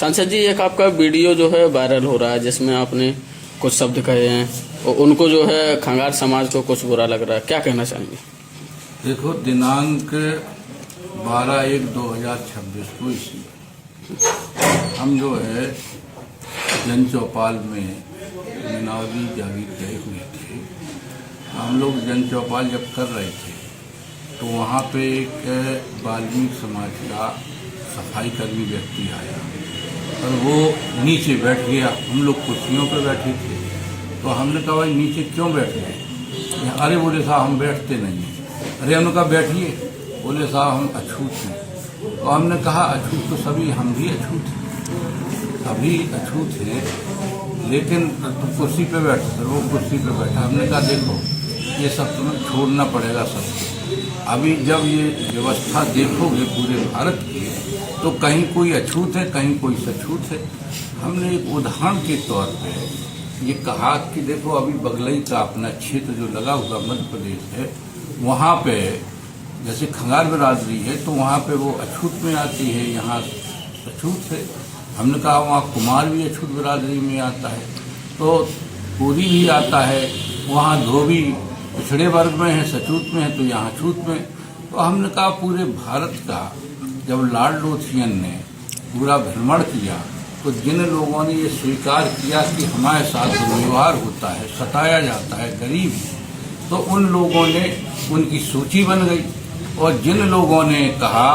सांसद जी, एक आपका वीडियो जो है वायरल हो रहा है जिसमें आपने कुछ शब्द कहे हैं और उनको जो है खंगार समाज को कुछ बुरा लग रहा है, क्या कहना चाहेंगे? देखो, दिनांक 12/1/2026 को इसी हम जो है जन चौपाल में मीनावली जागीर गए हुए थे। हम लोग जन चौपाल जब कर रहे थे तो वहाँ पे एक वाल्मीकि समाज का सफाई कर्मी व्यक्ति आया और वो नीचे बैठ गया। हम लोग कुर्सियों पर बैठे थे तो हमने कहा, भाई नीचे क्यों बैठ गए? अरे बोले साहब हम बैठते नहीं हैं। अरे हमने कहा बैठिए। बोले साहब हम अछूत हैं। तो हमने कहा अछूत तो सभी, हम भी अछूत हैं, सभी अछूत हैं, लेकिन तो कुर्सी पे बैठे सर, वो कुर्सी पे बैठा। हमने कहा देखो, ये सब तुम्हें छोड़ना पड़ेगा सबको। अभी जब ये व्यवस्था देखोगे पूरे भारत की तो कहीं कोई अछूत है, कहीं कोई सछूत है। हमने एक उदाहरण के तौर पे ये कहा कि देखो, अभी बगलई का अपना क्षेत्र जो लगा हुआ मध्य प्रदेश है, वहाँ पे जैसे खंगार बिरादरी है तो वहाँ पे वो अछूत में आती है, यहाँ सछूत है। हमने कहा वहाँ कुमार भी अछूत बिरादरी में आता है, तो कोरी भी आता है, वहाँ धोबी पिछड़े वर्ग में है, सचूत में है, तो यहाँ छूत में। तो हमने कहा पूरे भारत का जब लॉर्ड लोथियन ने पूरा भ्रमण किया तो जिन लोगों ने ये स्वीकार किया कि हमारे साथ दुर्व्यवहार होता है, सताया जाता है, गरीब, तो उन लोगों ने उनकी सूची बन गई। और जिन लोगों ने कहा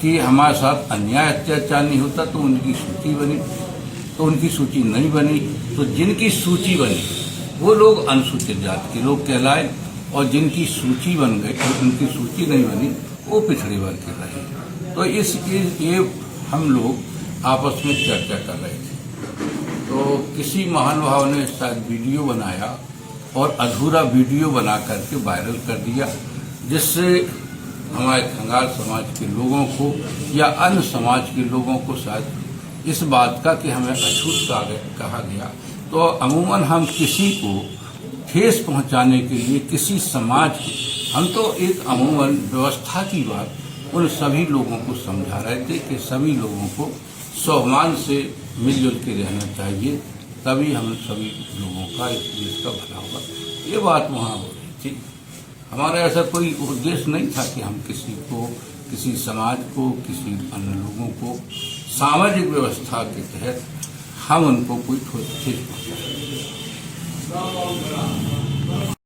कि हमारे साथ अन्याय अत्याचार नहीं होता तो उनकी सूची बनी, तो उनकी सूची नहीं बनी। तो जिनकी सूची बनी वो लोग अनुसूचित जाति के लोग कहलाए और जिनकी सूची बन गई और उनकी सूची नहीं बनी वो पिछड़े वर्ग के रहे। तो ये हम लोग आपस में चर्चा कर रहे थे तो किसी महानुभाव ने शायद वीडियो बनाया और अधूरा वीडियो बना करके वायरल कर दिया, जिससे हमारे खंगार समाज के लोगों को या अन्य समाज के लोगों को शायद इस बात का कि हमें अछूत कहा गया। तो अमूमन हम किसी को ठेस पहुंचाने के लिए किसी समाज को, हम तो एक अमूमन व्यवस्था की बात उन सभी लोगों को समझा रहे थे कि सभी लोगों को स्वाभिमान से मिलजुल के रहना चाहिए, तभी हम सभी लोगों का इस देश का भला होगा। ये बात वहाँ हो रही थी। हमारा ऐसा कोई उद्देश्य नहीं था कि हम किसी को, किसी समाज को, किसी अन्य लोगों को सामाजिक व्यवस्था के तहत हम उनको कोई ठोस पहुंचाए।